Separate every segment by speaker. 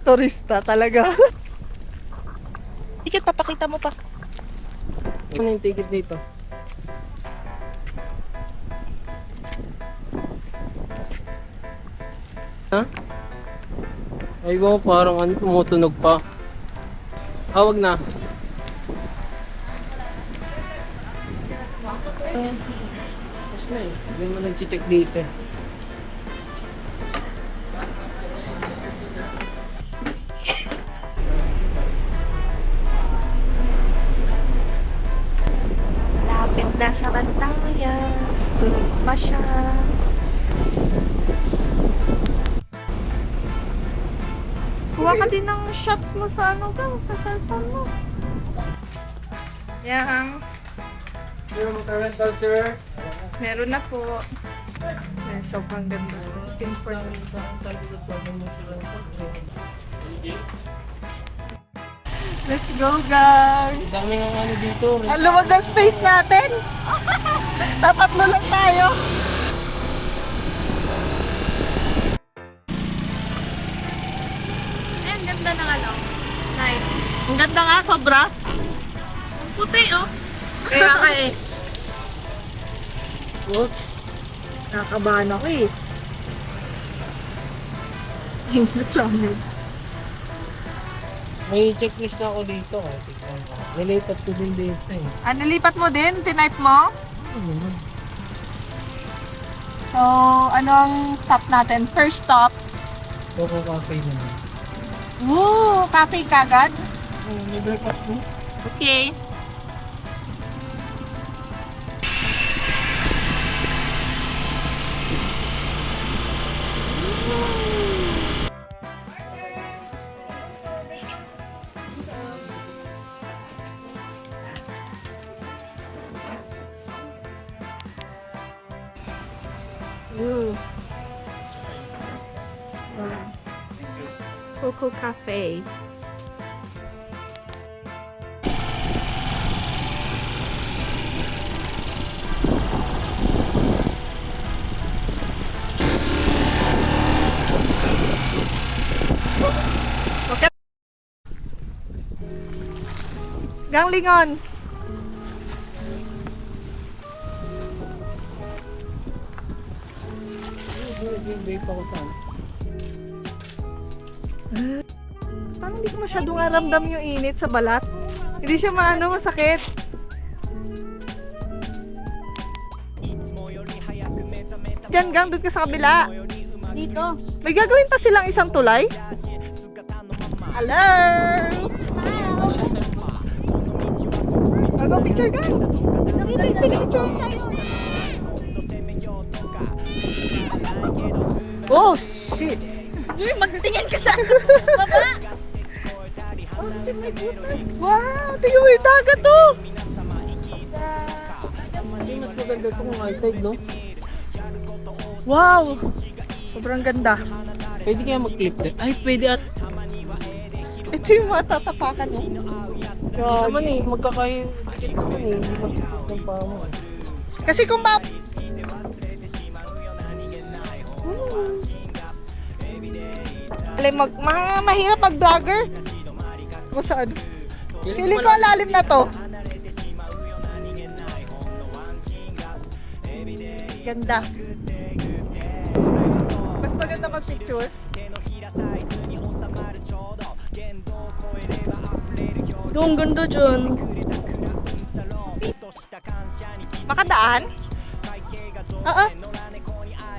Speaker 1: Turista talaga.
Speaker 2: Ticket, papakita mo pa.
Speaker 3: Ano yung ticket dito? Ha? Ay ba, parang ano, tumutunog pa. Hawag na. Tapos na eh. Hindi mo nag-check dito.
Speaker 2: Lapit na sa Bantayan. Tulog pa siya. Kuha ka din ng shots mo sa ano daw, sa cellphone mo. Yang.
Speaker 3: Sir, magka-rental sir.
Speaker 2: Meron na po. Ay, sobrang ganda. Pinford. Let's go, guys!
Speaker 3: Ang dami ng ano dito.
Speaker 2: Ang lumag ng space natin! Tatatlo lang tayo! Ay, ang ganda ng ano. Nice.
Speaker 1: Ang ganda nga, sobra.
Speaker 2: Ang puti, oh.
Speaker 1: Kaya ka eh.
Speaker 3: Oops.
Speaker 1: Nakakabahan ako eh. Ingat sa amin.
Speaker 3: May checklist na ako dito. Tignan ko. Nilipat ko din dito eh.
Speaker 1: Ah, nilipat mo din? Tinype mo? So, ano ang stop natin? First stop.
Speaker 3: Coco Cafe naman.
Speaker 1: Woo! Cafe kagad?
Speaker 3: May breakfast mo?
Speaker 1: Okay.
Speaker 2: Ooh. Coco Cafe. Okay. Gang lingon.
Speaker 3: Nag-vape ako saan?
Speaker 1: Parang hindi ko masyadong aramdam yung init sa balat. Hindi siya masakit. Diyan gang, doon ka sa kabila.
Speaker 2: Dito.
Speaker 1: May gagawin pa silang isang tulay? Hello! Go picture gang! Picture tayo! Oh, shit!
Speaker 2: Magtingin ka sa baba! Oh, kasi may butas.
Speaker 1: Wow! Tingnan mo yung dagat to!
Speaker 3: Hindi mas maganda ito kung high-tide, no?
Speaker 1: Wow! Sobrang ganda.
Speaker 3: Pwede kaya mag-clip din? Ay, pwede at...
Speaker 1: Ito yung mga tatapakan mo.
Speaker 3: Hindi naman eh, magkakay-dikit naman eh. Hindi mag-clip ng paa mo.
Speaker 1: Kasi kung ba... mahirap mag-vlogger. Kung saan. Feeling ko ang lalim na to. Ganda. Mas maganda mag-picture.
Speaker 2: Doon, ganda dyan.
Speaker 1: Makadaan? Oo.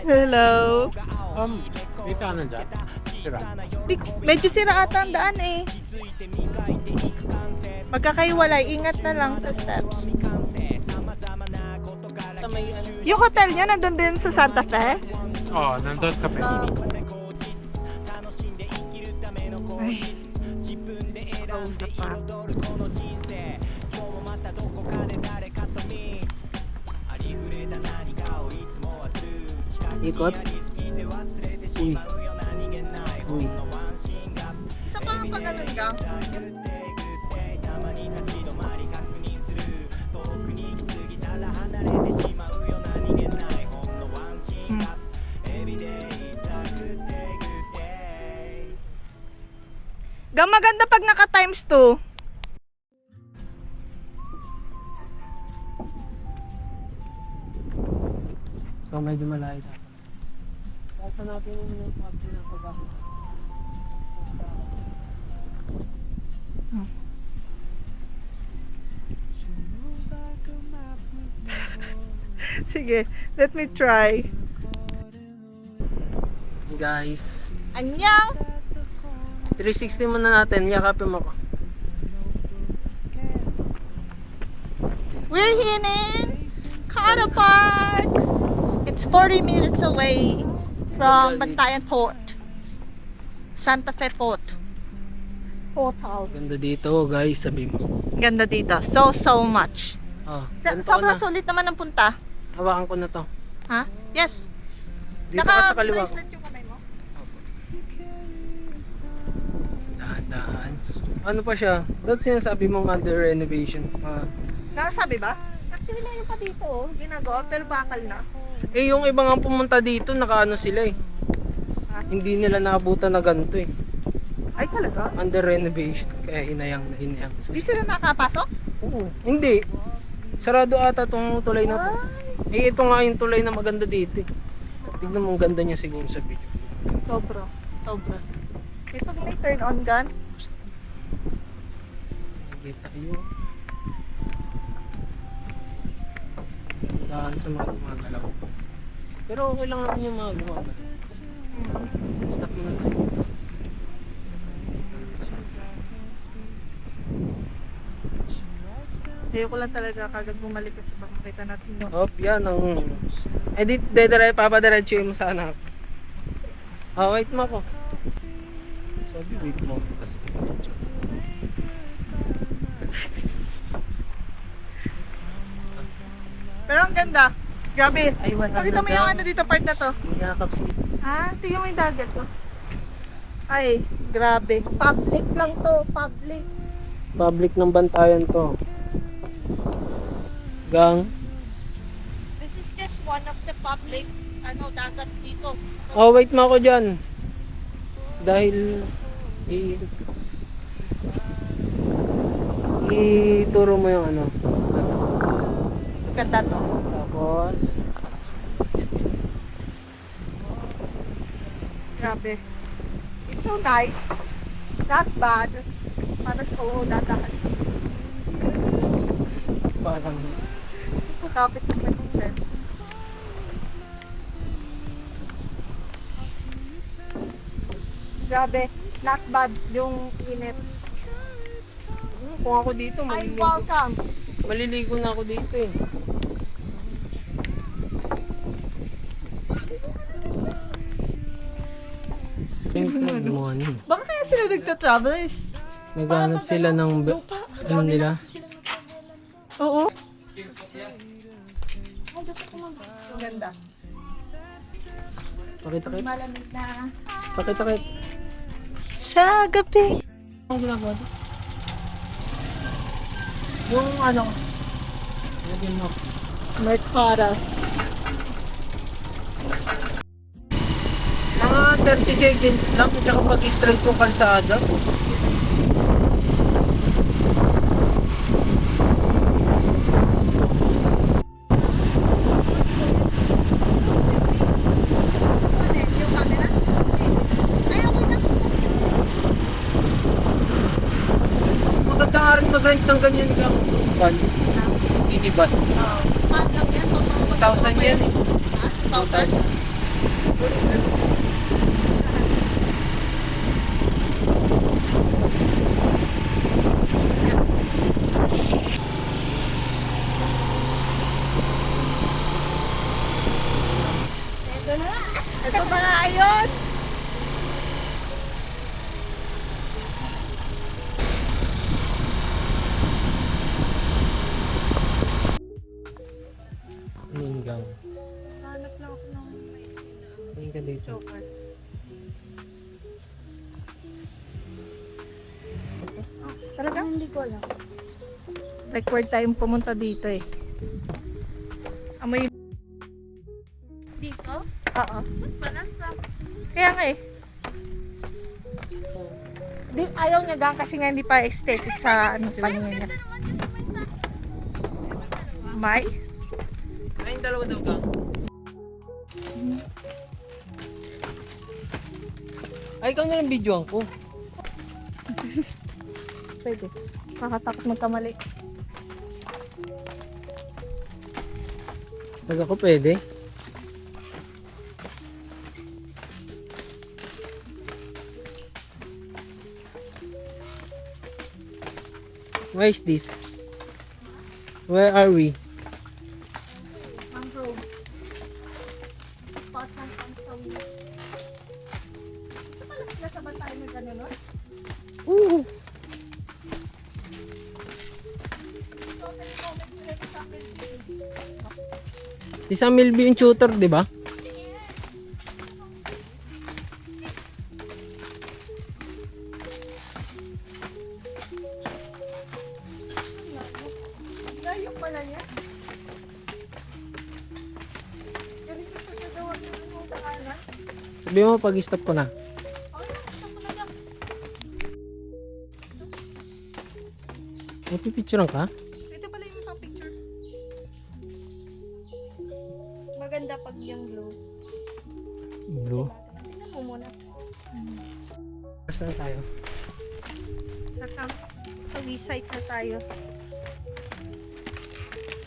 Speaker 1: Hello.
Speaker 3: May kanan dyan? Sira.
Speaker 1: Medyo sira ata ang daan eh. Magkakaiwalay. Ingat na lang sa steps.
Speaker 3: Sa may ano?
Speaker 1: Yung hotel niya nandun din sa Santa Fe?
Speaker 4: Oo, nandun kami.
Speaker 1: Ay. Kausap pa.
Speaker 3: Ikot? Uy. Uy.
Speaker 1: Isa pa nga pa ganun gang. Maganda pag naka times 2.
Speaker 3: So medyo malayo na. Sasa natin yung pagkakas ng pagkakas.
Speaker 1: Sige, let me try.
Speaker 3: Guys,
Speaker 2: Annyeong!
Speaker 3: 360 muna natin. Yakapin mo ko.
Speaker 2: We're here in Carter Park. It's 40 minutes away from Bantayan Port. Santa Fe Port. Portal.
Speaker 3: Ganda dito guys, sabi mo.
Speaker 2: Ganda dito. So much.
Speaker 3: Oh, ganito ko
Speaker 2: Sobrang
Speaker 3: na.
Speaker 2: sulit naman ang punta.
Speaker 3: Hawakan ko na to.
Speaker 2: Ha? Yes.
Speaker 3: Dito ka sa kaliwa ko.
Speaker 2: Naka-bracelet yung kamay mo?
Speaker 3: Dahan-dahan. Ano pa siya? That's sinasabi mong under renovation.
Speaker 1: Nakasabi ba? Actually, meron pa dito, oh. Ginagawa, pero bakal na.
Speaker 3: Eh, yung iba nga pumunta dito, nakaano sila eh.
Speaker 1: Ah.
Speaker 3: Hindi nila naabutan na ganito eh.
Speaker 1: Ay, talaga?
Speaker 3: Under renovation. Kaya hinayang na hinayang.
Speaker 1: Hindi sila nakapasok?
Speaker 3: Oo. Hindi. Sarado ata tong tulay na to. Eh, ito nga yung tulay na maganda dito eh. Tignan mo, ang ganda niya siguro sa video.
Speaker 1: Sobra. Sobra. Eh, pag may turn on gun,
Speaker 3: Nakikita yun. Dahan sa mga gumagalaw. Pero okay lang naman yung mga gumagalaw. Stop muna tayo.
Speaker 1: ayoko lang talaga kagad bumalik kasi baka makita natin yun.
Speaker 3: Hop, yan ang... Edit, papadiretso mo sana ako. Ah, wait mo ako. Sabi, wait mo. Tapos,
Speaker 1: Pero ang ganda. Grabe.
Speaker 3: Ay, 100
Speaker 1: Pakita mo yung
Speaker 3: lang.
Speaker 1: ano dito part na to.
Speaker 3: Yakap si...
Speaker 1: Ha? Tingnan mo yung dagat to. Ay, grabe. Public lang to. Public.
Speaker 3: Public ng Bantayan to. Gang.
Speaker 2: This is just one of the public dagat dito.
Speaker 3: Oh, wait mo ako dyan. Dahil... ituro mo yung ano.
Speaker 1: Ganda to.
Speaker 3: Tapos...
Speaker 1: Grabe. It's so nice. Not bad. Para sa dadahan.
Speaker 3: Parang...
Speaker 1: Kapit sa sense. Grabe. Not bad yung init.
Speaker 3: Kung ako dito,
Speaker 1: Ay, welcome.
Speaker 3: maliligo na ako dito eh. Good morning.
Speaker 1: Baka kaya sila nagta-travel is...
Speaker 3: Naghanap sila ng ano nila.
Speaker 1: Oo. Ang ganda.
Speaker 3: Pakita kayo.
Speaker 1: Malamig na.
Speaker 3: Pakita kayo.
Speaker 1: Sa gabi.
Speaker 3: Ang ginagawa doon? Yung ano? Lagyan mo.
Speaker 1: Mercado.
Speaker 3: Mga 30 seconds lang. Tsaka mag-straight yung kalsada.
Speaker 1: Yung camera? Ay, okay na.
Speaker 3: Maganda nga rin mag-rent ng ganyan kang van. Mini van.
Speaker 2: Mahal lang yan.
Speaker 3: 2,000 yan eh.
Speaker 2: 2,000?
Speaker 1: Ito ba nga ayos?
Speaker 3: Ninggang.
Speaker 1: Hanap lang ako ng
Speaker 3: Tingin ka dito.
Speaker 1: choker. Talaga? Hindi ko alam. Record tayong pumunta dito eh. Amoy.
Speaker 2: Dito?
Speaker 1: Oo.
Speaker 2: Balansa.
Speaker 1: Kaya nga eh. ayaw niya gang kasi nga hindi pa aesthetic sa ano, paningin niya.
Speaker 2: Naman yung sa may
Speaker 1: May?
Speaker 3: Ay, yung dalawa daw gang. Ay, ikaw na lang videoan ko.
Speaker 1: Pwede. Kakatakot magkamali.
Speaker 3: Pag ako pwede. Where is this? Where are we?
Speaker 1: Mangrove. Patang pang ito pala sila sa bantay na gano'n, no?
Speaker 3: Ooh! Si Sam Milby yung tutor, di ba?
Speaker 1: Layo pala niya. Galing ko sa gagawa ng ano sa kanan.
Speaker 3: Sabi mo pag-stop ko na.
Speaker 1: Okay lang, gusto ko na lang.
Speaker 3: May pipicturean ka?
Speaker 1: Ito pala yung pang picture.
Speaker 2: Maganda pag yung blue.
Speaker 3: Blue.
Speaker 2: Tingnan mo muna.
Speaker 3: Saan tayo?
Speaker 1: Sa W-site na tayo.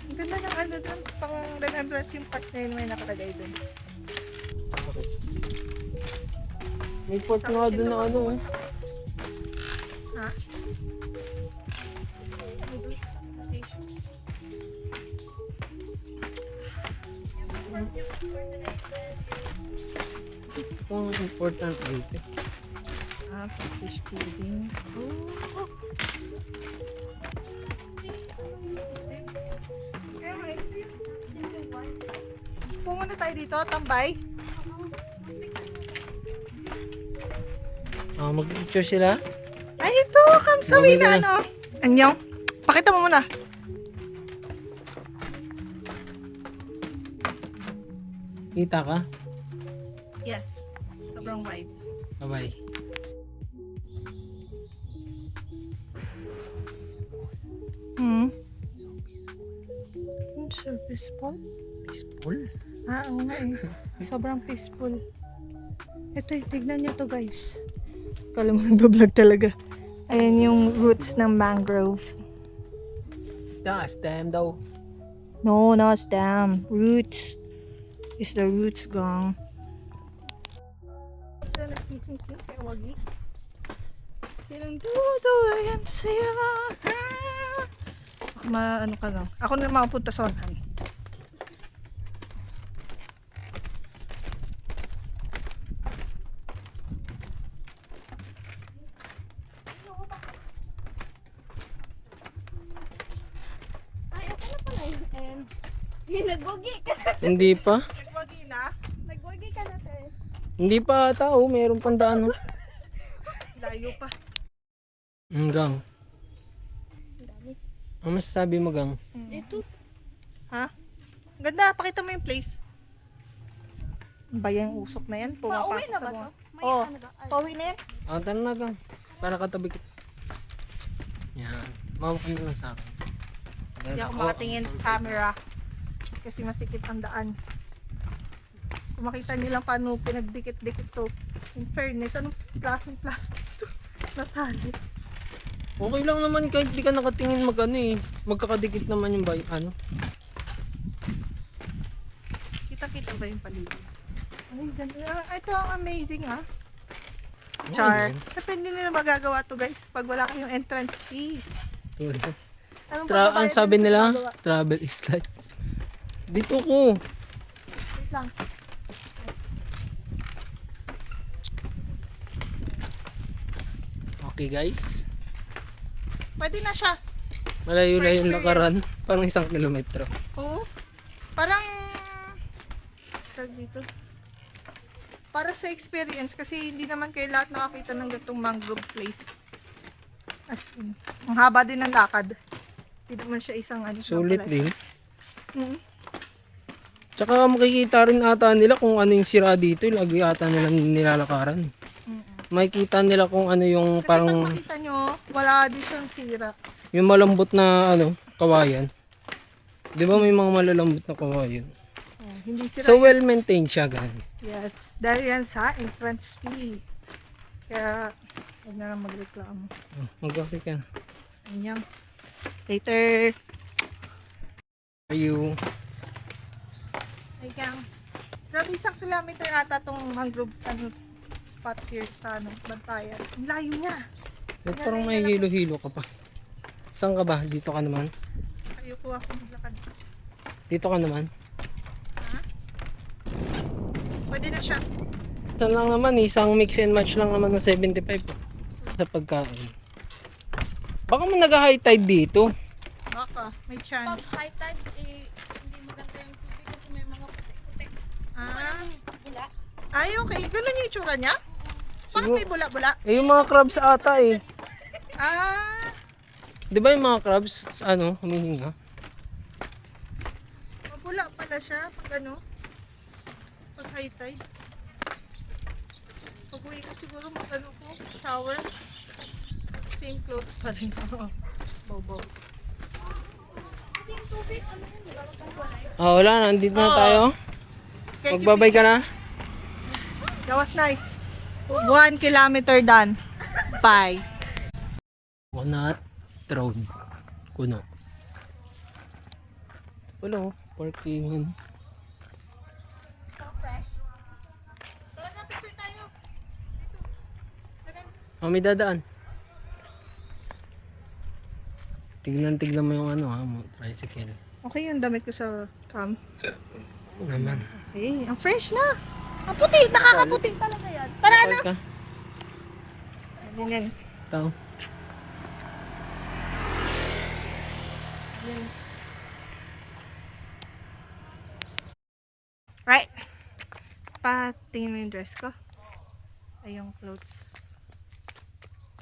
Speaker 1: Ang ganda ng ano doon, pang remembrance yung part na yun may nakalagay doon.
Speaker 3: May port nga doon na ano.
Speaker 1: Ha?
Speaker 3: Ito ang important dito.
Speaker 1: Ah, fish feeding. Oh. Pumunta tayo dito, tambay.
Speaker 3: Ah, mag-picture sila?
Speaker 1: Ay, ito, kamsawi
Speaker 3: Mabili
Speaker 1: na
Speaker 3: na.
Speaker 1: ano. Anyong, pakita mo muna.
Speaker 3: Kita ka?
Speaker 1: Yes, sobrang wide.
Speaker 3: Bye-bye.
Speaker 1: So peaceful.
Speaker 3: Peaceful?
Speaker 1: Ah, oo nga eh. Sobrang peaceful. Ito eh, tignan nyo to guys. Kala mo nag-vlog talaga. Ayan yung roots ng mangrove.
Speaker 3: Stem daw.
Speaker 1: No, not stem. Roots. It's the roots gang. Ito nagsising-sing kay Wagi. Silang dudo, ayan siya. Ano ka lang. Ako na makapunta sa unahan.
Speaker 2: Ay, ako na pala yun. And, yung nagwagi ka.
Speaker 3: Hindi pa?
Speaker 1: Wagi na?
Speaker 2: Nagwagi ka na, sir.
Speaker 3: Hindi pa tao. Meron pang daan. Oh.
Speaker 1: Layo pa.
Speaker 3: Gang. Ano masasabi mo, Gang?
Speaker 2: Ito.
Speaker 1: Ha? Ganda, pakita mo yung place. Bayang usok na yan.
Speaker 2: Pauwi
Speaker 1: Pumapasok
Speaker 2: na
Speaker 1: sa
Speaker 2: ba
Speaker 1: mga.
Speaker 2: to? May
Speaker 1: Oo.
Speaker 2: ano ba? Ay,
Speaker 1: Pauwi na yan.
Speaker 3: Ah, tara na, Gang. Para katabi kita. Yan. Mawak ka na lang sa akin.
Speaker 1: Hindi ako makatingin sa camera. Kasi masikip ang daan. Kung makita niyo lang paano pinagdikit-dikit to. In fairness, anong klaseng plastic to? Natali.
Speaker 3: Okay lang naman kahit di ka nakatingin mag-ano eh. Magkakadikit naman yung bay, ano.
Speaker 1: Kita-kita ba yung paligid? Ay, ganda. Ito ang amazing ha.
Speaker 3: Ano
Speaker 1: Char.
Speaker 3: yan?
Speaker 1: Depende nila magagawa to guys pag wala kayong entrance fee. Anong
Speaker 3: Ang
Speaker 1: pagbabayad
Speaker 3: sabi nila,
Speaker 1: magagawa?
Speaker 3: travel is life. Dito ko.
Speaker 1: Wait lang.
Speaker 3: Okay guys.
Speaker 1: Pwede na siya.
Speaker 3: Malayo-layo yung
Speaker 1: For
Speaker 3: lakaran. Parang 1 kilometro.
Speaker 1: Oo. Parang tawag dito. Para sa experience kasi hindi naman kayo lahat nakakita ng gatong mangrove place. As in, ang haba din ng lakad. Hindi naman siya isang ano.
Speaker 3: Sulit din.
Speaker 1: Mm.
Speaker 3: Tsaka makikita rin ata nila kung ano yung sira dito. Lagi ata nilang nilalakaran.
Speaker 1: Mm-mm.
Speaker 3: makikita nila kung ano yung
Speaker 1: Kasi
Speaker 3: parang
Speaker 1: pag makita nyo, wala din siyang sira.
Speaker 3: yung malambot na ano, kawayan. 'Di ba may mga malalambot na kawayan?
Speaker 1: Oh, hindi sira.
Speaker 3: So well maintained siya, ganun.
Speaker 1: Yes, dahil yan sa entrance fee. Kaya, huwag na lang magreklamo.
Speaker 3: Mag-okay ka na.
Speaker 1: Ayan. Later.
Speaker 3: Are you?
Speaker 1: Ayan. Grabe, 1 kilometer ata tong mangrove spot here sa Bantayan. Ang layo niya.
Speaker 3: Ba't parang may hilo-hilo ka pa? Saan ka ba? Dito ka naman?
Speaker 1: Ayoko ako maglakad.
Speaker 3: Dito ka naman?
Speaker 1: Pwede na siya.
Speaker 3: Saan lang naman, isang mix and match lang naman ng 75 sa pagkain. Baka mo nag-high tide dito.
Speaker 1: Baka, may
Speaker 2: Pag
Speaker 1: chance.
Speaker 2: high tide, hindi maganda yung tubig kasi may mga putik-putik.
Speaker 1: Ah,
Speaker 2: Bula.
Speaker 1: ay okay. Ganun yung itsura niya? Bakit may bula-bula?
Speaker 3: Eh, yung mga crabs ata eh.
Speaker 1: Ah,
Speaker 3: Di ba yung mga crabs, ano, humihinga?
Speaker 1: mabula pala siya pag ano? Pag high tide. Pag uwi ko siguro mag-ano ko, shower. Same clothes pa rin ako. Bobo.
Speaker 2: Kasi yung tubig, ano yun, di ba? Magkagulay.
Speaker 3: Ah, wala na, andito na
Speaker 1: Oo.
Speaker 3: tayo. Magbabay ka na.
Speaker 1: That was nice. 1 kilometer done. Bye.
Speaker 3: Coconut Road. Kuno. Wala, parking.
Speaker 2: So fresh.
Speaker 1: Talaga picture tayo.
Speaker 3: Oh, may dadaan. Tignan mo yung ano ha, mo tricycle.
Speaker 1: Okay yung damit ko sa cam.
Speaker 3: Naman.
Speaker 1: Okay, ang fresh na. Ang puti, nakakaputi talaga yan. Tara na.
Speaker 3: Ka?
Speaker 1: Yan.
Speaker 3: Tao.
Speaker 1: Right. Patingin mo yung dress ko. Ay, yung clothes.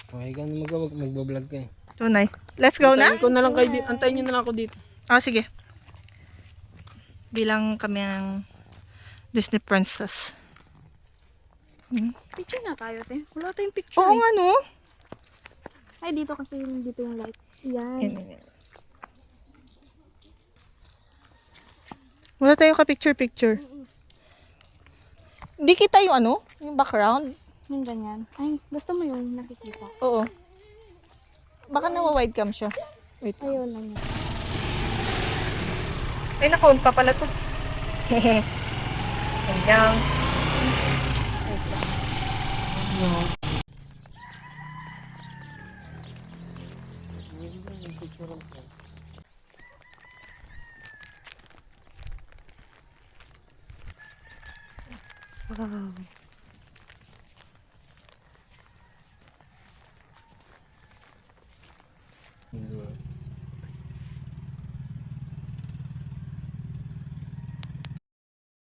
Speaker 3: Okay ka na magbablog ka eh.
Speaker 1: Tunay. Let's go na?
Speaker 3: Antayin ko na lang kayo dito. Antayin nyo na lang ako dito.
Speaker 1: Oh, sige. Bilang kami ang Disney princess.
Speaker 2: Picture na tayo, te. Wala tayong picture.
Speaker 1: Oo nga, no?
Speaker 2: Ay, dito kasi dito yung light. Yan.
Speaker 1: Yan. Wala tayong ka-picture-picture. Hindi kita yung ano? Yung background?
Speaker 2: Yung ganyan. Ay, gusto mo yung nakikita.
Speaker 1: Oo. Baka nawa-wide cam siya. Wait.
Speaker 2: Ayun lang yan.
Speaker 1: Ay, na-count pa pala to. Hehe. Ganyan. Wow.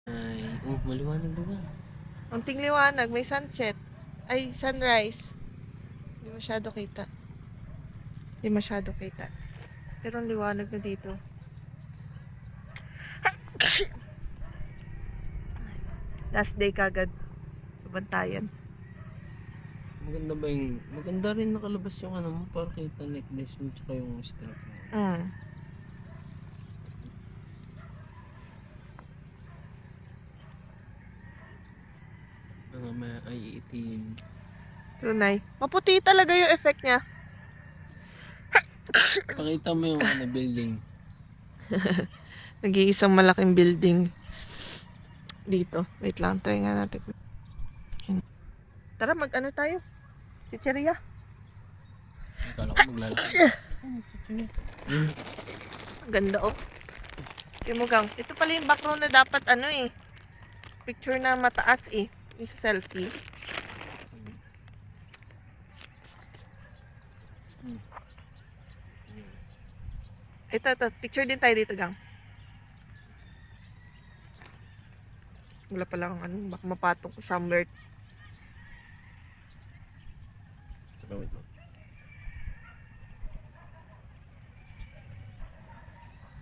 Speaker 3: Ay, maliwanag na ba?
Speaker 1: Unting liwanag, may sunset. Ay, sunrise. Hindi masyado kita. Hindi masyado kita. Pero ang liwanag na dito. Last day kagad. Sa Bantayan.
Speaker 3: Maganda ba yung... Maganda rin nakalabas yung ano mo para kita necklace mo tsaka yung strap mo.
Speaker 1: Mm.
Speaker 3: Mga may ay itim.
Speaker 1: Tunay. Maputi talaga yung effect niya.
Speaker 3: Pakita mo yung ano, building.
Speaker 1: Nag-iisang malaking building. Dito. Wait lang, try nga natin. Yan. Tara, mag-ano tayo? Chicheria.
Speaker 3: Akala ko maglalakad.
Speaker 1: Ang ganda, oh. Timugang. Ito pala yung background na dapat ano eh. Picture na mataas eh. Yung sa selfie. Ito. Picture din tayo dito, gang. Wala pala akong ano. Baka mapatong ko somewhere.
Speaker 3: Wait mo.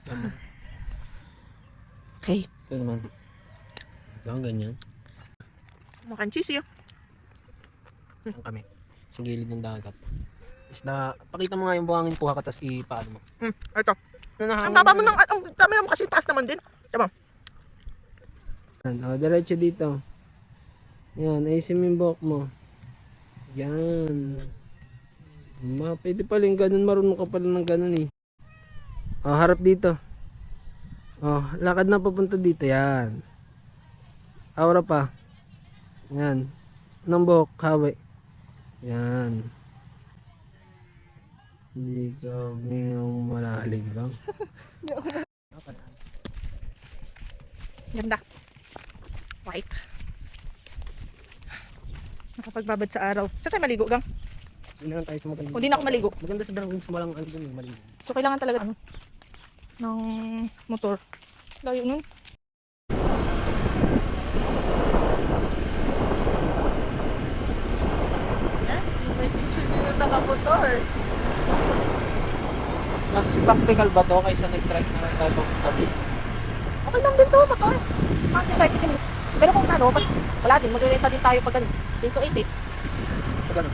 Speaker 3: Tama.
Speaker 1: Okay.
Speaker 3: Ito naman. Ito ang ganyan.
Speaker 1: Makan cheese yun.
Speaker 3: Saan kami? Sa gilid ng dagat. Isda, pakita mo nga yung buhangin kuha ka, tapos ipaano mo.
Speaker 1: Ito.
Speaker 3: Nanahangin
Speaker 1: Ang baba mo
Speaker 3: na-
Speaker 1: ng, ang dami naman kasi taas naman din. Diba?
Speaker 3: Yan, diretso dito. Yan, ayusin mo yung buhok mo. Yan. Pwede pala yung ganun, marunong ka pala ng ganun eh. Harap dito. Lakad na papunta dito, yan. Aura pa. Yan. Ng buhok, haway. Yan. Hindi kami yung malalim lang.
Speaker 1: Ganda. White. Nakapagbabad sa araw. Saan tayo maligo, gang?
Speaker 3: Hindi na tayo sa maganda.
Speaker 1: O di na ako maligo.
Speaker 3: Maganda sa Darwin sa malang ano dun eh, maligo.
Speaker 1: So, kailangan talaga ano, ng motor. Layo nun. May picture din yung nakamotor.
Speaker 3: Mas practical ba to kaysa nag-drive na lang tayo tabi?
Speaker 1: Okay lang din to, motor. Mountain bicycle. Pero kung ano, wala din, magrerenta din tayo pag dito 80.
Speaker 3: Pag ano?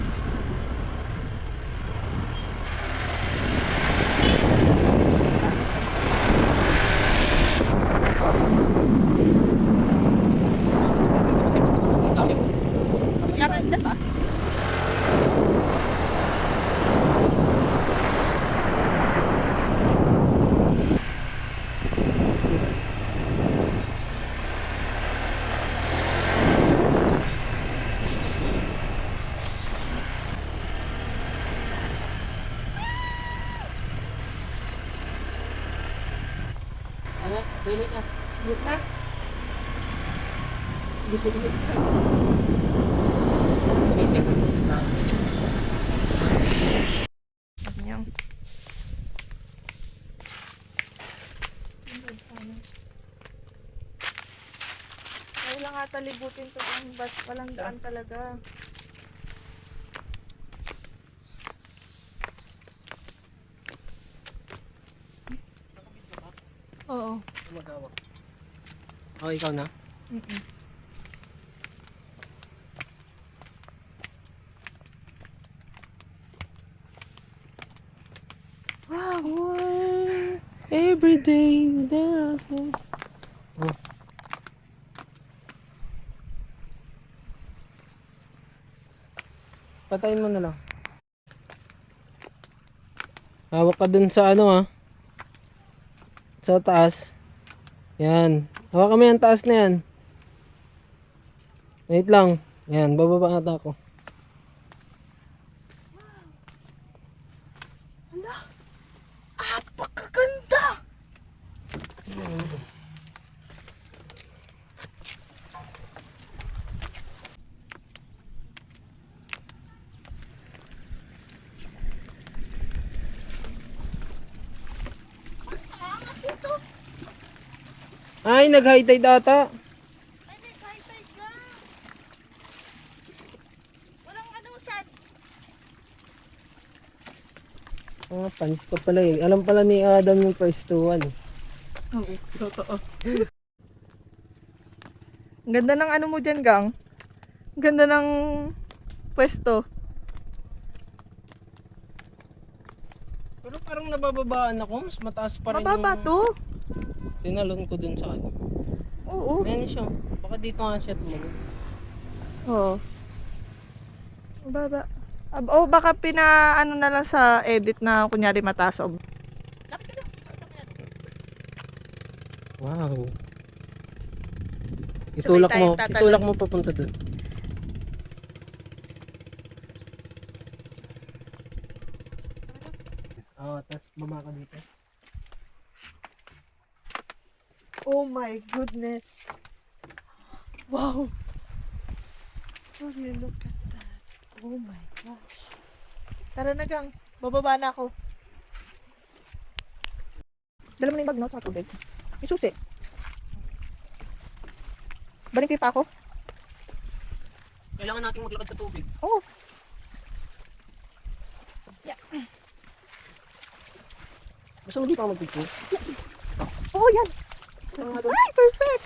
Speaker 3: Kasi matakas ang ilalim.
Speaker 1: Kaya dyan ba?
Speaker 3: Ano? Limit na.
Speaker 1: Good na. Yan. Wala nga talibutin to ang bus. Walang daan talaga. Oo.
Speaker 3: Ikaw na?
Speaker 1: Mm-mm. Wow.
Speaker 3: Every day there's Patayin mo na lang. Hawak ka dun sa ano sa taas. Yan. Hawak kami ang taas na yan. Wait lang. Yan, bababa ata ako.
Speaker 1: Apakaganda!
Speaker 3: Ay, nag-high tide ata.
Speaker 1: Ay, nag-high-tide ka! Walang ano, sad.
Speaker 3: Panis pa pala eh. Alam pala ni Adam yung first to one.
Speaker 1: Oo, totoo. Ang ganda ng ano mo dyan, gang. Ang ganda ng pwesto.
Speaker 3: Pero parang nabababaan ako. Mas mataas pa rin
Speaker 1: Mababa
Speaker 3: yung
Speaker 1: to.
Speaker 3: tinalon ko dun sa ano.
Speaker 1: Oo.
Speaker 3: Ayan siya. Baka dito nga siya tumulog.
Speaker 1: Oo. Mababa. Oh, baka pina ano na lang sa edit na kunyari mataas.
Speaker 3: Wow.
Speaker 1: Sabay
Speaker 3: Itulak
Speaker 1: tayong
Speaker 3: mo.
Speaker 1: tatalon.
Speaker 3: Itulak mo papunta dun. Tapos baba ka dito.
Speaker 1: Oh my goodness. Wow. Oh, you look at that. Oh my gosh. Tara na, gang. Bababa na ako. Dala mo na yung bag, no? Sa tubig. May susi. Balik pa ako?
Speaker 3: Kailangan natin maglakad sa tubig.
Speaker 1: Oo. Yeah.
Speaker 3: Gusto mo dito ako mag-picture?
Speaker 1: Oh, yan. Ay, perfect.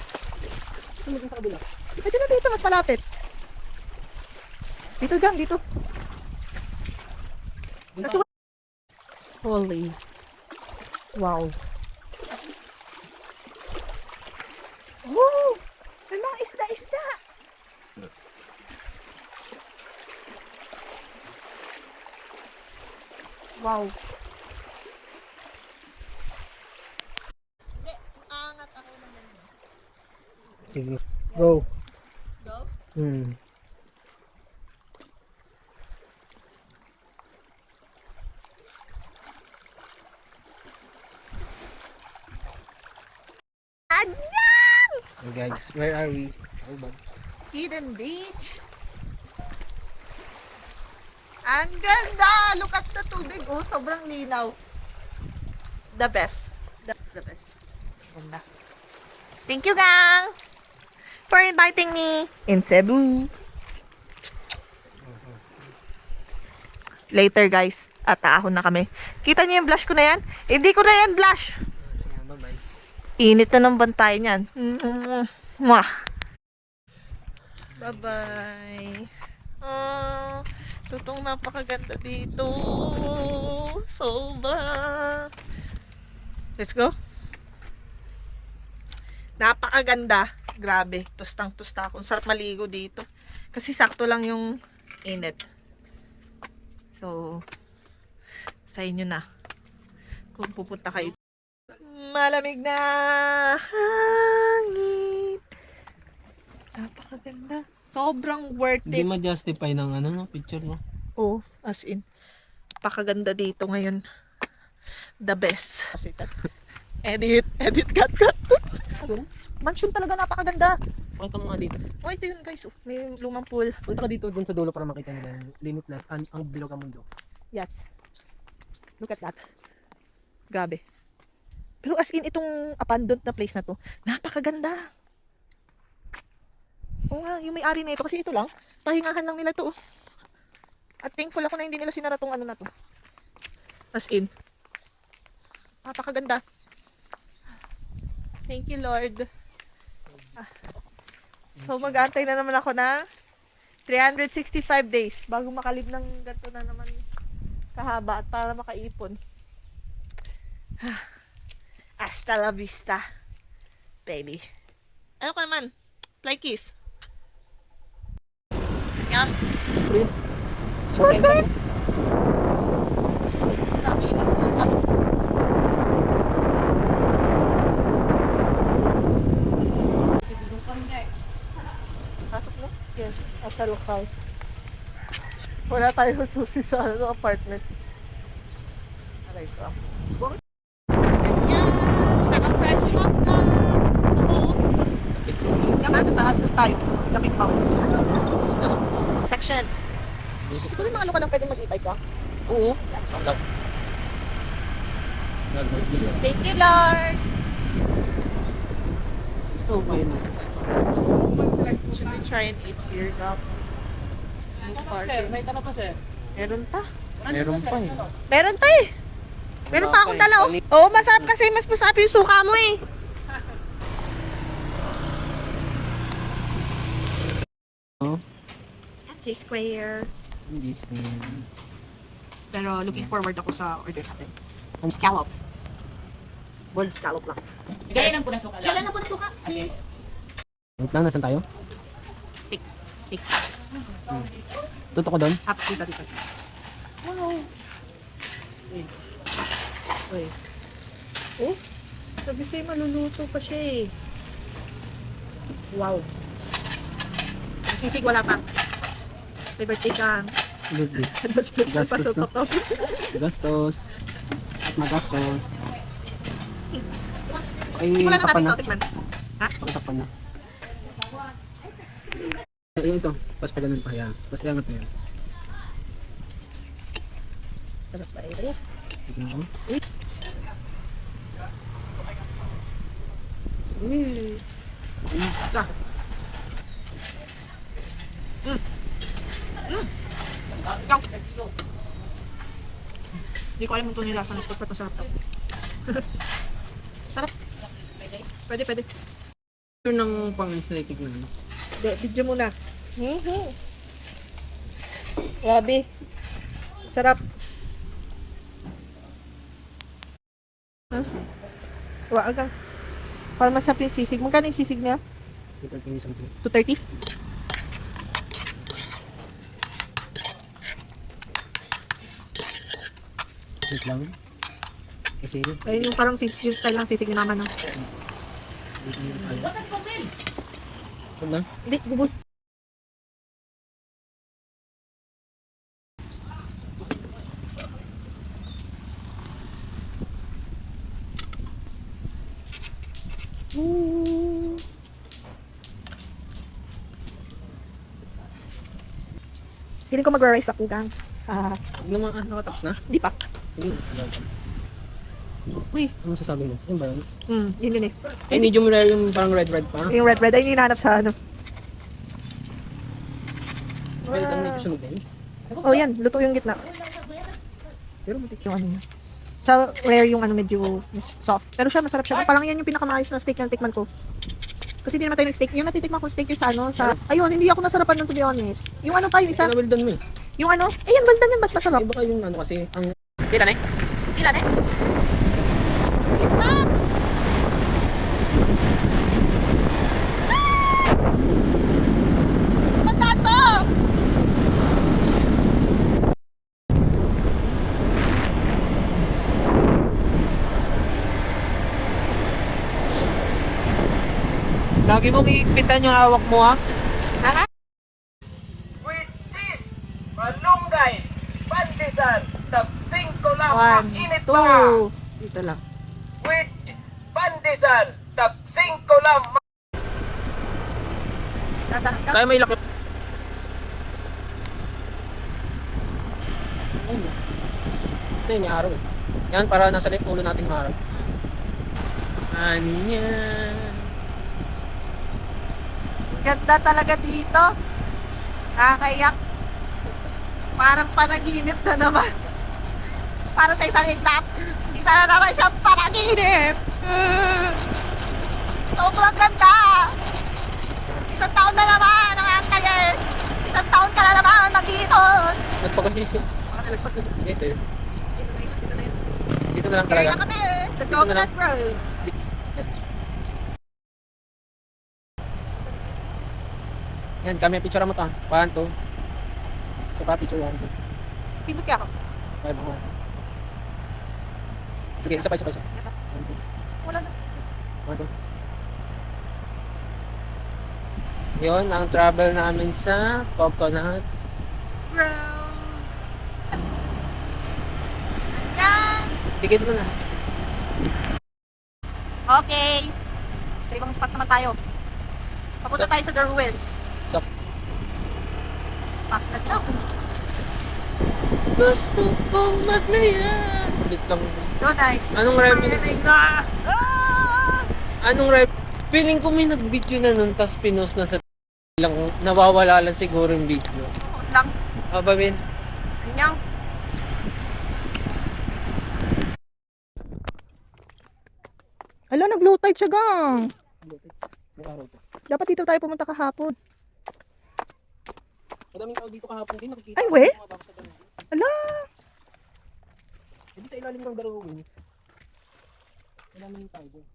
Speaker 3: Gusto mo dito sa kabila?
Speaker 1: Pwede na dito, mas malapit. Dito gang, dito. Holy. Wow. Oh! May mga isda-isda. Wow. Hindi, angat ako ng ganun.
Speaker 3: Sige. Go.
Speaker 1: Go?
Speaker 3: Hmm.
Speaker 1: Anyang!
Speaker 3: So guys, where are we? Oh, bag.
Speaker 1: Eden Beach. Ang ganda! Look at the tubig. Oh, sobrang linaw. The best. That's the best. Ganda. Thank you, gang! For inviting me in Cebu. Later, guys. At taahon na kami. Kita niyo yung blush ko na yan? Hindi ko na yan blush.
Speaker 3: Sige, bye-bye.
Speaker 1: Init na ng bantay niyan. Mwah! Bye-bye. Oh, tutong napakaganda dito. Sobra. Let's go. Napakaganda. Grabe. Tustang-tusta ako. Ang sarap maligo dito. Kasi sakto lang yung init. So, sa inyo na. Kung pupunta kayo. Malamig na hangin. Napakaganda. Sobrang worth
Speaker 3: Hindi
Speaker 1: it.
Speaker 3: ma-justify ng ano, no, picture mo.
Speaker 1: Oh, as in. Napakaganda dito ngayon. The best. Edit, cut. Mansion talaga napakaganda.
Speaker 3: Punta mo nga dito.
Speaker 1: Oh, ito yun guys. Oh, may lumang pool.
Speaker 3: Punta ka dito dun sa dulo para makita nila yung limitless ang bilog ang mundo.
Speaker 1: Yes. Look at that. Grabe. Pero as in, itong abandoned na place na to, napakaganda. Oo nga, yung may-ari na ito, kasi ito lang, pahingahan lang nila to. At thankful ako na hindi nila sinara tong ano na to. As in. Napakaganda. Thank you, Lord. So, mag-aantay na naman ako ng 365 days bago makalib ng ganito na naman kahaba at para makaipon. Hasta la vista, baby. Ano ka naman? Fly kiss. Yan. Squirt ka rin. Pasok mo? Yes, asa lokal. Wala tayong susi sa ano, apartment. Aray ko. Ganyan. Naka-freshen up na. Oo. Yung sa hospital tayo. Kapit pa. Section. Siguro yung mga lokal lang pwedeng mag-e-bike ka.
Speaker 3: Oo.
Speaker 1: Thank you, Lord.
Speaker 3: Okay na.
Speaker 1: Should we try and eat here, Gap?
Speaker 3: Nakita na pa, sir.
Speaker 1: Meron pa.
Speaker 3: Meron pa eh.
Speaker 1: Meron pa eh. Meron pa akong dala. Oh. Oo, masarap kasi. Mas masarap yung suka mo eh.
Speaker 3: Oh,
Speaker 1: Square.
Speaker 3: hindi square.
Speaker 1: Pero looking forward ako sa order natin. Ang scallop. Boiled scallop lang.
Speaker 2: Kaya lang po na suka lang.
Speaker 1: Kailan na po na suka? Please.
Speaker 3: Wait lang, nasan tayo?
Speaker 1: Stick. Stick.
Speaker 3: Tutok ko doon?
Speaker 1: Up, dito. Wow. Uy. Oh, sabi sa'yo maluluto pa siya eh. Wow. Sisig wala pa. May birthday ka.
Speaker 3: Birthday.
Speaker 1: Gastos
Speaker 3: Gastos, no? Gastos. At magastos. Ay,
Speaker 1: Simula na
Speaker 3: takpan
Speaker 1: natin
Speaker 3: na.
Speaker 1: ito, tikman. Ha?
Speaker 3: Pakitakpan na. Ayun ito. Tapos pa ganun pa yan. Tapos iangat mo yan.
Speaker 1: Sarap pa rin.
Speaker 3: Tignan mo.
Speaker 1: Hindi ko alam kung ito nilasa ng spot, pero masarap daw. Sarap. Pwede.
Speaker 3: Ito ng pang-aesthetic na ano.
Speaker 1: Video muna. Grabe. Sarap. Huh? Wala ka. Para masarap yung sisig. Magkano yung sisig niya? 230?
Speaker 3: Wait lang. Kasi yun.
Speaker 1: Ayun yung parang sisig, yung style ng sisig ni mama, no?
Speaker 3: Ano na?
Speaker 1: Hindi, bubul. Feeling ko magra-rice ako gang.
Speaker 3: Hindi naman nakatapos na.
Speaker 1: Di pa.
Speaker 3: Sige.
Speaker 1: Uy.
Speaker 3: Ano sasabi mo? Yun ba yun?
Speaker 1: Yun eh.
Speaker 3: Ay, medium rare yung parang red pa.
Speaker 1: Yung red, ayun yung hinahanap sa ano.
Speaker 3: Well done, medyo sunog din.
Speaker 1: Oh, yan. Luto yung gitna.
Speaker 3: Pero matik.
Speaker 1: Yung ano niya. Sa rare yung ano medyo soft. Pero siya, masarap siya. Parang yan yung pinakamayos na steak na tikman ko. Kasi di naman tayo nag-steak. Yung natitikman ko steak yung sa ano, sa... Ayun, hindi ako nasarapan nun to be honest. Yung ano pa, yung isa.
Speaker 3: Sana well done mo eh.
Speaker 1: Yung ano, yan, well done yan, ba't masarap?
Speaker 3: Ay, baka yung ano kasi, ang... Tira na eh.
Speaker 1: Ilan eh? Patato!
Speaker 3: Lagi mong iipitan yung hawak mo ha.
Speaker 5: Malunggay, Pandesal, tag 5 lang, mainit pa.
Speaker 1: Dito lang.
Speaker 5: With Pandesal, tag 5 lang.
Speaker 3: Kaya may lakip. Ito yung may araw eh. Yan, para nasa ulo natin yung araw. Anya.
Speaker 1: Ganda talaga dito. Nakakayak. Parang panaginip na naman. Para sa isang iglap. Isa na naman siyang panaginip. Sobrang ganda. Isang taon na naman ang antayin. Isang taon ka na naman mag-iikot.
Speaker 3: Nagpagaling. Dito yun. Dito na lang
Speaker 1: Kaya
Speaker 3: talaga.
Speaker 1: na kami sa
Speaker 3: Dito na lang.
Speaker 1: Coconut Road.
Speaker 3: Yan, kami picture mo to. 1, 2. Isa pa, picture 1, 2.
Speaker 1: Pindot ka ako.
Speaker 3: Okay, baka. Sige, isa pa, isa pa, isa. 1, 2.
Speaker 1: Wala na.
Speaker 3: 1, 2. Yun, ang travel namin sa Coconut.
Speaker 1: Road. Yan.
Speaker 3: Tikit mo na.
Speaker 1: Okay. Sa ibang spot naman tayo. Papunta tayo sa The Ruins.
Speaker 3: So,
Speaker 1: Paklat lang.
Speaker 3: gusto kong maglaya. Ulit lang.
Speaker 1: So nice.
Speaker 3: Anong revenue?
Speaker 1: Ah!
Speaker 3: Anong rep? Feeling ko may nag-video na nun, tapos pinost na sa lang, nawawala lang siguro yung video.
Speaker 1: Lang.
Speaker 3: O ba, Bin?
Speaker 1: Anyang. Ala, nag-low tide siya gang. Dapat dito tayo pumunta kahapon.
Speaker 3: Madaming tao dito kahapon din, nakikita.
Speaker 1: Ay, we?
Speaker 3: Mga baka sa Darwin.
Speaker 1: Ala.
Speaker 3: Hindi sa ilalim ng Darwin. Madaming tao dyan.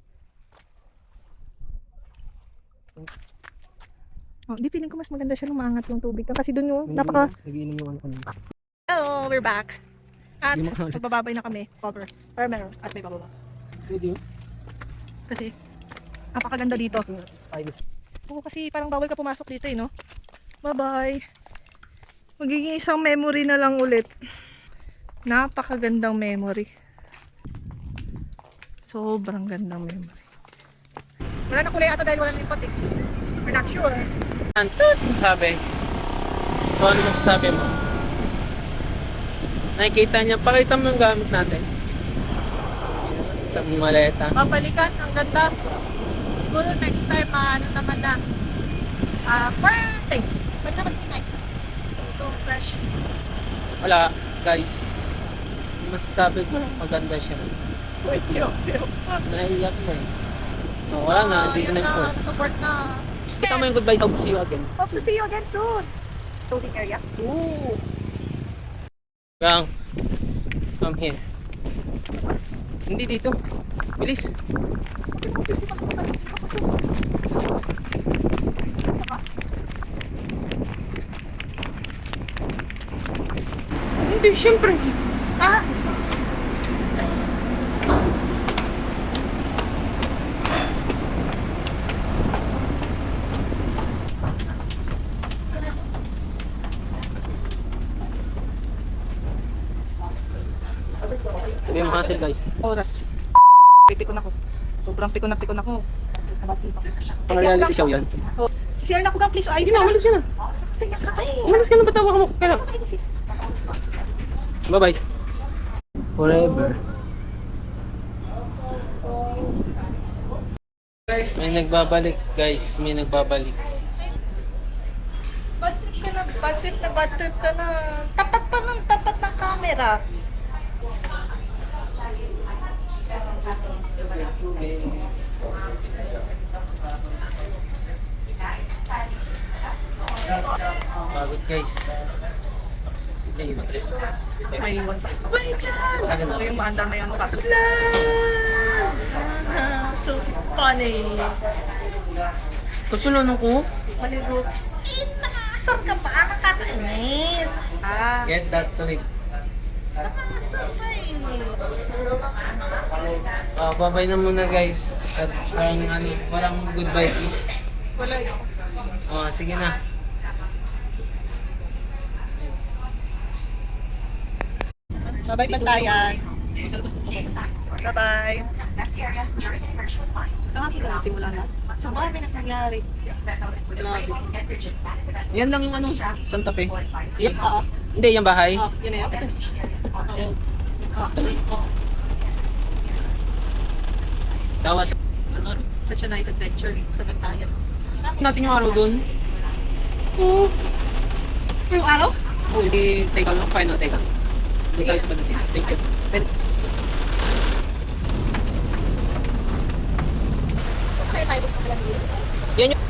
Speaker 1: Oh, di feeling ko mas maganda siya lumangat yung tubig. Kasi doon yung napaka...
Speaker 3: Nagiinom yung ano kanina.
Speaker 1: Hello, we're back. At
Speaker 3: Hindi makahalit.
Speaker 1: magbababay na kami. Cover. Pero meron. At may bababa.
Speaker 3: Pwede yun.
Speaker 1: Kasi napakaganda dito.
Speaker 3: It's 5.
Speaker 1: Oo, kasi parang bawal ka pumasok dito eh, no? Bye-bye. Magiging isang memory na lang ulit. Napakagandang memory. Sobrang gandang memory. Wala na kulay ata dahil wala na yung patik. We're not sure.
Speaker 3: Antut! Sabi. So ano masasabi mo? Nakikita niya, pakita mo yung gamit natin. Sa maleta.
Speaker 1: Babalikan, ang ganda. Siguro next time, ano naman na. For things. Pwede naman yung next. Ito, fresh.
Speaker 3: Wala, guys. Yung masasabi ko, maganda siya. Naiiyak na eh. Oh, wala na, hindi na po.
Speaker 1: Support na.
Speaker 3: Kita mo yung goodbye, hope to see you again.
Speaker 1: Hope to see you again soon. Loading area.
Speaker 3: Oo. Gang. Come here. Hindi dito. Bilis. Hindi, syempre.
Speaker 1: Ah!
Speaker 3: Sabi mo hassle guys.
Speaker 1: Oras. Pipikon ako. Sobrang pikon na ako.
Speaker 3: Pang reality show yan.
Speaker 1: Oh. Sisir na ako gang please. Ayos
Speaker 3: Sige na,
Speaker 1: na.
Speaker 3: umalis ka na.
Speaker 1: Kanya ka pa eh.
Speaker 3: Umalis ka na, batawa ka mo. Kaya. Bye-bye. Forever. May nagbabalik guys, may nagbabalik.
Speaker 1: Bad trip ka na, bad trip ka na. Tapat pa ng tapat ng camera.
Speaker 3: Pagod guys. May iwan.
Speaker 1: May iwan pa. Wait lang!
Speaker 3: Ano na?
Speaker 1: Ito yung maandar na yan. Kaso so funny.
Speaker 3: Kasulano ko?
Speaker 1: Maligo. Eh, nakakasar ka pa. Nakakainis. Ah,
Speaker 3: Get that tulig.
Speaker 1: nakakasar pa eh.
Speaker 3: Bye-bye na muna guys. At parang goodbye kiss.
Speaker 1: Wala yun.
Speaker 3: Sige na.
Speaker 1: Bye-bye Pantayan. Bye-bye. Nakakita simula na. So, baka may nangyari. Grabe.
Speaker 3: Yan lang yung Santa Fe. Yan.
Speaker 1: Oo.
Speaker 3: Hindi, yung bahay.
Speaker 1: Oh, yun na yun. Ito.
Speaker 3: Tawas.
Speaker 1: Such a nice adventure sa Pantayan.
Speaker 3: Natin yung araw dun.
Speaker 1: Oo. Yung araw?
Speaker 3: Hindi, teka lang. Fine, no, teka. Hindi tayo sa Pantasin. Thank you. Yan yung...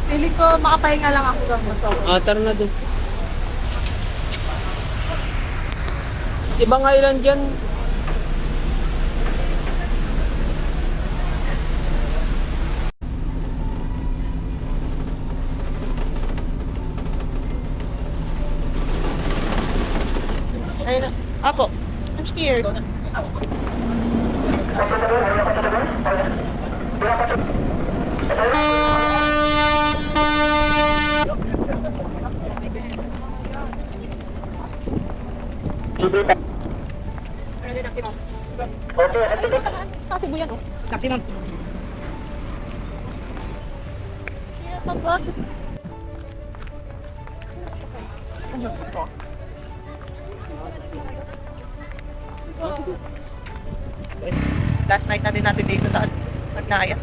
Speaker 1: Feeling ko makapahinga lang ako gamot.
Speaker 3: Tara na dun. Ibang island yan.
Speaker 1: Ayun na. Apo. I'm scared. Kasi buyan oh. Maximum. Last night na din natin dito sa Nagnaya.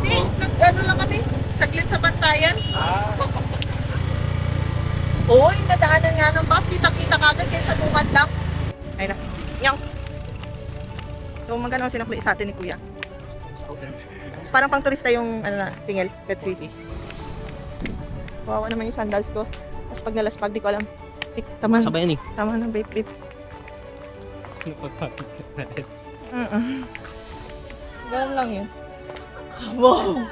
Speaker 1: Hindi, nag-ano lang kami. Saglit sa Bantayan. Oo, yung nadaanan nga ng bus. Kita-kita kagad kaysa bumad lang. Ayun na. Yang. So, magkano ang sinakli sa atin ni Kuya? Parang pang turista yung single, Red City. Wawa naman yung sandals ko. Tapos pag nalaspag, di ko alam. Tama na.
Speaker 3: Sabayan eh.
Speaker 1: Tama na, babe. Ganun lang yun. Wow!